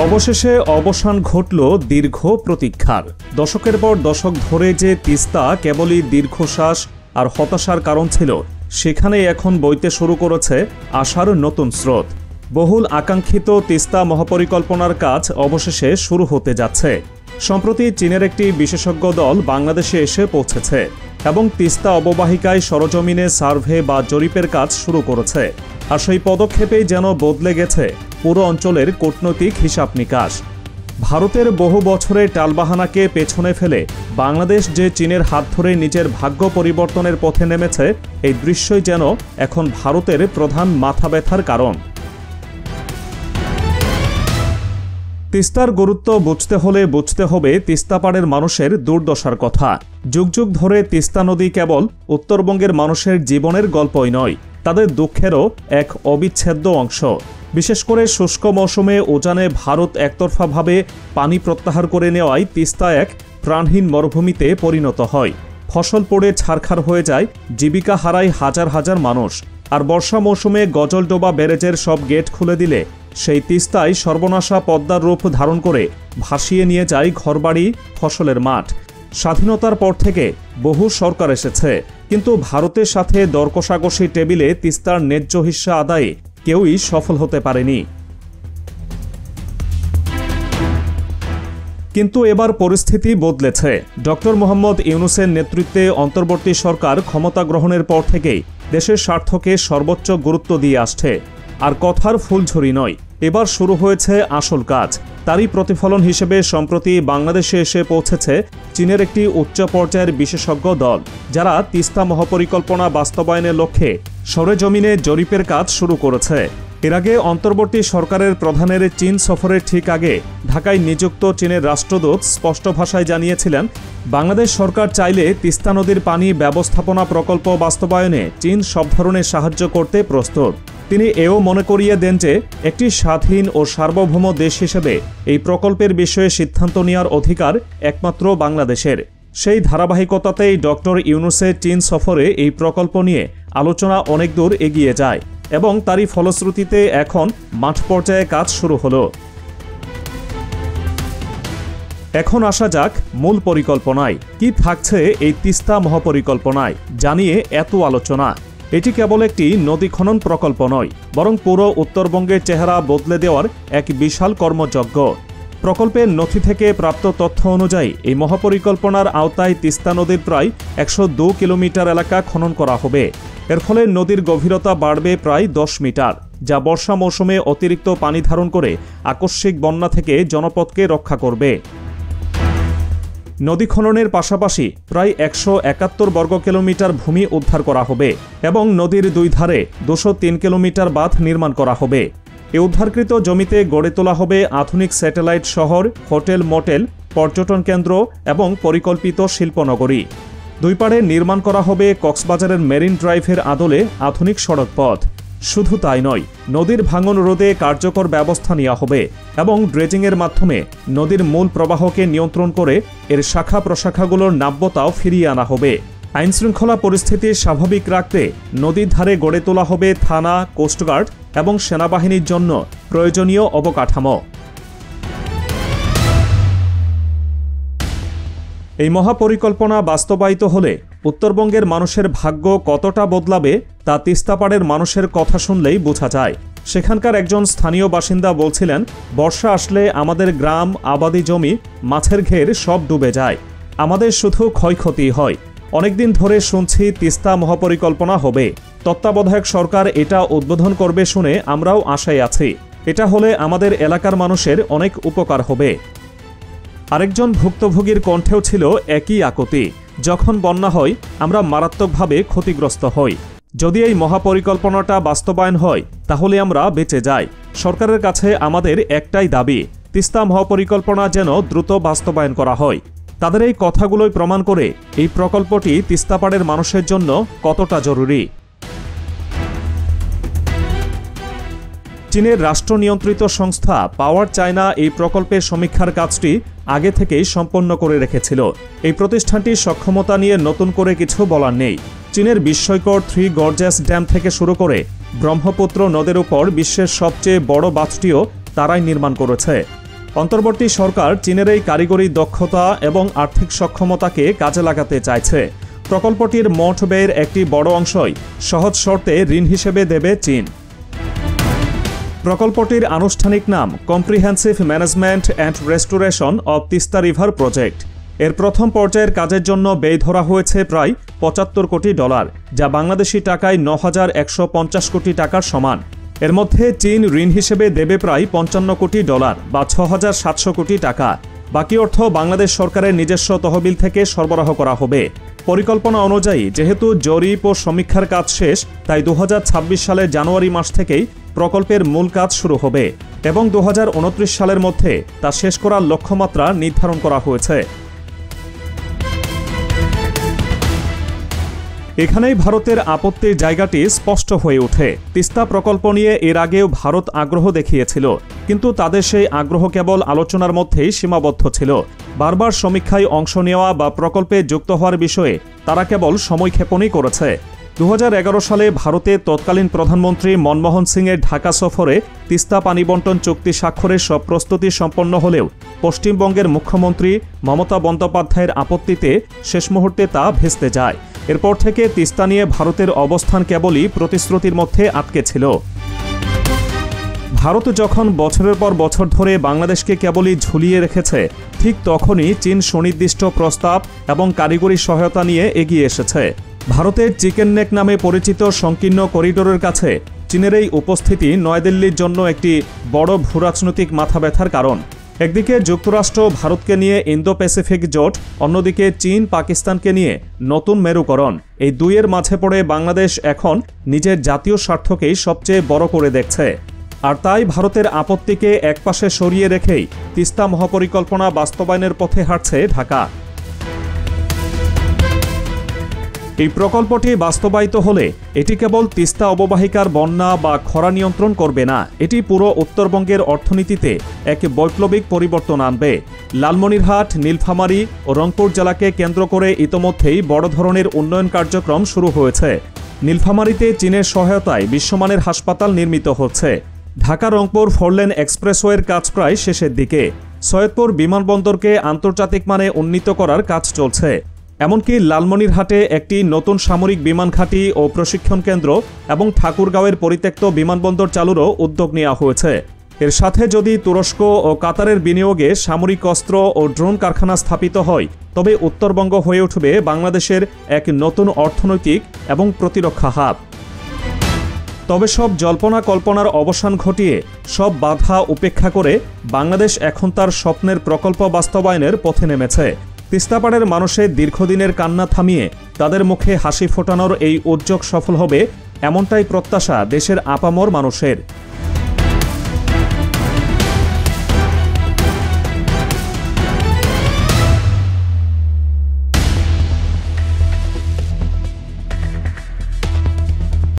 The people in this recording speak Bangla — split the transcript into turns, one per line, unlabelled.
অবশেষে অবসান ঘটল দীর্ঘ প্রতীক্ষার। দশকের পর দশক ধরে যে তিস্তা কেবলই দীর্ঘশ্বাস আর হতাশার কারণ ছিল, সেখানে এখন বইতে শুরু করেছে আশার নতুন স্রোত। বহুল আকাঙ্ক্ষিত তিস্তা মহাপরিকল্পনার কাজ অবশেষে শুরু হতে যাচ্ছে। সম্প্রতি চীনের একটি বিশেষজ্ঞ দল বাংলাদেশে এসে পৌঁছেছে এবং তিস্তা অববাহিকায় সরজমিনে সার্ভে বা জরিপের কাজ শুরু করেছে। আর সেই পদক্ষেপেই যেন বদলে গেছে পুরো অঞ্চলের কূটনৈতিক হিসাব নিকাশ। ভারতের বহু বছরের টালবাহানাকে পেছনে ফেলে বাংলাদেশ যে চীনের হাত ধরে নিজের ভাগ্য পরিবর্তনের পথে নেমেছে, এই দৃশ্যই যেন এখন ভারতের প্রধান মাথা ব্যথার কারণ। তিস্তার গুরুত্ব বুঝতে হবে তিস্তাপাড়ের মানুষের দুর্দশার কথা। যুগ যুগ ধরে তিস্তা নদী কেবল উত্তরবঙ্গের মানুষের জীবনের গল্পই নয়, তাদের দুঃখেরও এক অবিচ্ছেদ্য অংশ। বিশেষ করে শুষ্ক মৌসুমে উজানে ভারত একতরফাভাবে পানি প্রত্যাহার করে নেওয়ায় তিস্তা এক প্রাণহীন মরুভূমিতে পরিণত হয়। ফসল পড়ে ছারখার হয়ে যায়, জীবিকা হারায় হাজার হাজার মানুষ। আর বর্ষা মৌসুমে গজলডোবা ব্যারেজের সব গেট খুলে দিলে সেই তিস্তায় সর্বনাশা পদ্মার রূপ ধারণ করে ভাসিয়ে নিয়ে যায় ঘরবাড়ি, ফসলের মাঠ। স্বাধীনতার পর থেকে বহু সরকার এসেছে, কিন্তু ভারতের সাথে দর কষাকষি টেবিলে তিস্তার ন্যায্য হিস্সা আদায়ে কেউই সফল হতে পারেনি। কিন্তু এবার পরিস্থিতি বদলেছে। ডক্টর মোহাম্মদ ইউনূসের নেতৃত্বে অন্তর্বর্তী সরকার ক্ষমতা গ্রহণের পর থেকেই দেশের স্বার্থকে সর্বোচ্চ গুরুত্ব দিয়ে আসছে। আর কথার ফুলঝুরি নয়, এবার শুরু হয়েছে আসল কাজ। তারই প্রতিফলন হিসেবে সম্প্রতি বাংলাদেশে এসে পৌঁছেছে চীনের একটি উচ্চ পর্যায়ের বিশেষজ্ঞ দল, যারা তিস্তা মহাপরিকল্পনা বাস্তবায়নের লক্ষ্যে সরেজমিনে জরিপের কাজ শুরু করেছে। এর আগে অন্তর্বর্তী সরকারের প্রধানের চীন সফরের ঠিক আগে ঢাকায় নিযুক্ত চীনের রাষ্ট্রদূত স্পষ্ট ভাষায় জানিয়েছিলেন, বাংলাদেশ সরকার চাইলে তিস্তা নদীর পানি ব্যবস্থাপনা প্রকল্প বাস্তবায়নে চীন সব ধরনের সাহায্য করতে প্রস্তুত। তিনি এও মনে করিয়ে দেন যে একটি স্বাধীন ও সার্বভৌম দেশ হিসেবে এই প্রকল্পের বিষয়ে সিদ্ধান্ত নেওয়ার অধিকার একমাত্র বাংলাদেশের। সেই ধারাবাহিকতাতেই ডক্টর ইউনূসের চীন সফরে এই প্রকল্প নিয়ে আলোচনা অনেক দূর এগিয়ে যায় এবং তারই ফলশ্রুতিতে এখন মাঠ পর্যায়ে কাজ শুরু হলো। এখন আসা যাক মূল পরিকল্পনায়। কি থাকছে এই তিস্তা মহাপরিকল্পনায় জানিয়ে এত আলোচনা? এটি কেবল একটি নদী খনন প্রকল্প নয়, বরং পুরো উত্তরবঙ্গের চেহারা বদলে দেওয়ার এক বিশাল কর্মযজ্ঞ। প্রকল্পের নথি থেকে প্রাপ্ত তথ্য অনুযায়ী এই মহাপরিকল্পনার আওতায় তিস্তা নদীর প্রায় 102 কিলোমিটার এলাকা খনন করা হবে। এর ফলে নদীর গভীরতা বাড়বে প্রায় 10 মিটার, যা বর্ষা মৌসুমে অতিরিক্ত পানি ধারণ করে আকস্মিক বন্যা থেকে জনপদকে রক্ষা করবে। নদী খননের পাশাপাশি প্রায় 171 বর্গ কিলোমিটার ভূমি উদ্ধার করা হবে এবং নদীর দুই ধারে 203 কিলোমিটার বাঁধ নির্মাণ করা হবে। এই উদ্ধারকৃত জমিতে গড়ে তোলা হবে আধুনিক স্যাটেলাইট শহর, হোটেল, মোটেল, পর্যটন কেন্দ্র এবং পরিকল্পিত শিল্পনগরী। দুই পাড়ে নির্মাণ করা হবে কক্সবাজারের মেরিন ড্রাইভের আদলে আধুনিক সড়ক পথ। শুধু তাই নয়, নদীর ভাঙন রোধে কার্যকর ব্যবস্থা নেওয়া হবে এবং ড্রেজিংয়ের মাধ্যমে নদীর মূল প্রবাহকে নিয়ন্ত্রণ করে এর শাখা প্রশাখাগুলোর নাব্যতাও ফিরিয়ে আনা হবে। আইনশৃঙ্খলা পরিস্থিতি স্বাভাবিক রাখতে নদীর ধারে গড়ে তোলা হবে থানা, কোস্টগার্ড এবং সেনাবাহিনীর জন্য প্রয়োজনীয় অবকাঠামো। এই মহাপরিকল্পনা বাস্তবায়িত হলে উত্তরবঙ্গের মানুষের ভাগ্য কতটা বদলাবে তা তিস্তাপাড়ের মানুষের কথা শুনলেই বোঝা যায়। সেখানকার একজন স্থানীয় বাসিন্দা বলছিলেন, বর্ষা আসলে আমাদের গ্রাম, আবাদি জমি, মাছের ঘের সব ডুবে যায়। আমাদের শুধু ক্ষয়ক্ষতি হয়। অনেকদিন ধরে শুনছি তিস্তা মহাপরিকল্পনা হবে, তত্ত্বাবধায়ক সরকার এটা উদ্বোধন করবে শুনে আমরাও আশায় আছি। এটা হলে আমাদের এলাকার মানুষের অনেক উপকার হবে। আরেকজন ভুক্তভোগীর কণ্ঠেও ছিল একই আকুতি, যখন বন্যা হয় আমরা মারাত্মকভাবে ক্ষতিগ্রস্ত হই। যদি এই মহাপরিকল্পনাটা বাস্তবায়ন হয় তাহলে আমরা বেঁচে যাই। সরকারের কাছে আমাদের একটাই দাবি, তিস্তা মহাপরিকল্পনা যেন দ্রুত বাস্তবায়ন করা হয়। তাদের এই কথাগুলোই প্রমাণ করে এই প্রকল্পটি তিস্তাপাড়ের মানুষের জন্য কতটা জরুরি। চীনের রাষ্ট্র নিয়ন্ত্রিত সংস্থা পাওয়ার চায়না এই প্রকল্পের সমীক্ষার কাজটি আগে থেকেই সম্পন্ন করে রেখেছিল। এই প্রতিষ্ঠানটির সক্ষমতা নিয়ে নতুন করে কিছু বলার নেই। চীনের বিস্ময়কর 3 গর্জাস ড্যাম থেকে শুরু করে ব্রহ্মপুত্র নদের উপর বিশ্বের সবচেয়ে বড় বাঁধটিও তারাই নির্মাণ করেছে। অন্তর্বর্তী সরকার চীনের এই কারিগরি দক্ষতা এবং আর্থিক সক্ষমতাকে কাজে লাগাতে চাইছে। প্রকল্পটির মোট ব্যয়ের একটি বড় অংশই সহজ শর্তে ঋণ হিসেবে দেবে চীন। প্রকল্পটির আনুষ্ঠানিক নাম comprehensive management and restoration of Teesta river project. এর প্রথম পর্যায়ের কাজের জন্য ব্যয় ধরা হয়েছে প্রায় $৭৫ কোটি, যা বাংলাদেশি টাকায় ৯,১৫০ কোটি টাকার সমান। এর মধ্যে চীন ঋণ হিসেবে দেবে প্রায় $৫৫ কোটি বা ৬,৭০০ কোটি টাকা। বাকি অর্থ বাংলাদেশ সরকারের নিজস্ব তহবিল থেকে সরবরাহ করা হবে। পরিকল্পনা অনুযায়ী যেহেতু জরিপ ও সমীক্ষার কাজ শেষ, তাই ২০২৬ সালের জানুয়ারি মাস থেকেই প্রকল্পের মূল কাজ শুরু হবে এবং ২০২৯ সালের মধ্যে তা শেষ করার লক্ষ্যমাত্রা নির্ধারণ করা হয়েছে। এখানেই ভারতের আপত্তির জায়গাটি স্পষ্ট হয়ে ওঠে। তিস্তা প্রকল্প নিয়ে এর আগেও ভারত আগ্রহ দেখিয়েছিল, কিন্তু তাদের সেই আগ্রহ কেবল আলোচনার মধ্যেই সীমাবদ্ধ ছিল। বারবার সমীক্ষায় অংশ নেওয়া বা প্রকল্পে যুক্ত হওয়ার বিষয়ে তারা কেবল সময়ক্ষেপণই করেছে। ২০১১ সালে ভারতের তৎকালীন প্রধানমন্ত্রী মনমোহন সিংয়ের ঢাকা সফরে তিস্তা পানি বণ্টন চুক্তি স্বাক্ষরের সব প্রস্তুতি সম্পন্ন হলেও পশ্চিমবঙ্গের মুখ্যমন্ত্রী মমতা বন্দ্যোপাধ্যায়ের আপত্তিতে শেষ মুহূর্তে তা ভেস্তে যায়। এরপর থেকে তিস্তা নিয়ে ভারতের অবস্থান কেবলই প্রতিশ্রুতির মধ্যে আটকে ছিল। ভারত যখন বছরের পর বছর ধরে বাংলাদেশকে কেবলই ঝুলিয়ে রেখেছে, ঠিক তখনই চীন সুনির্দিষ্ট প্রস্তাব এবং কারিগরি সহায়তা নিয়ে এগিয়ে এসেছে। ভারতের চিকেন নেক নামে পরিচিত সংকীর্ণ করিডোরের কাছে চীনের এই উপস্থিতি নয়াদিল্লির জন্য একটি বড় ভূরাজনৈতিক মাথা ব্যথার কারণ। একদিকে যুক্তরাষ্ট্র ভারতকে নিয়ে ইন্দো প্যাসিফিক জোট, অন্যদিকে চীন পাকিস্তানকে নিয়ে নতুন মেরুকরণ। এই দুইয়ের মাঝে পড়ে বাংলাদেশ এখন নিজের জাতীয় স্বার্থকেই সবচেয়ে বড় করে দেখছে। আর তাই ভারতের আপত্তিকে একপাশে সরিয়ে রেখেই তিস্তা মহাপরিকল্পনা বাস্তবায়নের পথে হাঁটছে ঢাকা। এই প্রকল্পটি বাস্তবায়িত হলে এটি কেবল তিস্তা অববাহিকার বন্যা বা খরা নিয়ন্ত্রণ করবে না, এটি পুরো উত্তরবঙ্গের অর্থনীতিতে এক বৈপ্লবিক পরিবর্তন আনবে। লালমনিরহাট, নীলফামারী ও রংপুর জেলাকে কেন্দ্র করে ইতোমধ্যেই বড় ধরনের উন্নয়ন কার্যক্রম শুরু হয়েছে। নীলফামারীতে চীনের সহায়তায় বিশ্বমানের হাসপাতাল নির্মিত হচ্ছে। ঢাকা রংপুর ফোরলেন এক্সপ্রেসওয়ের কাজ প্রায় শেষের দিকে। সৈয়দপুর বিমানবন্দরকে আন্তর্জাতিক মানে উন্নীত করার কাজ চলছে। এমনকি লালমনিরহাটে একটি নতুন সামরিক বিমান ঘাঁটি ও প্রশিক্ষণ কেন্দ্র এবং ঠাকুরগাঁওয়ের পরিত্যক্ত বিমানবন্দর চালুরও উদ্যোগ নেওয়া হয়েছে। এর সাথে যদি তুরস্ক ও কাতারের বিনিয়োগে সামরিক অস্ত্র ও ড্রোন কারখানা স্থাপিত হয়, তবে উত্তরবঙ্গ হয়ে উঠবে বাংলাদেশের এক নতুন অর্থনৈতিক এবং প্রতিরক্ষা হাব। তবে সব জল্পনা কল্পনার অবসান ঘটিয়ে সব বাধা উপেক্ষা করে বাংলাদেশ এখন তার স্বপ্নের প্রকল্প বাস্তবায়নের পথে নেমেছে। তিস্তাপাড়ের মানুষের দীর্ঘদিনের কান্না থামিয়ে তাদের মুখে হাসি ফোটানোর এই উদ্যোগ সফল হবে, এমনটাই প্রত্যাশা দেশের আপামর মানুষের।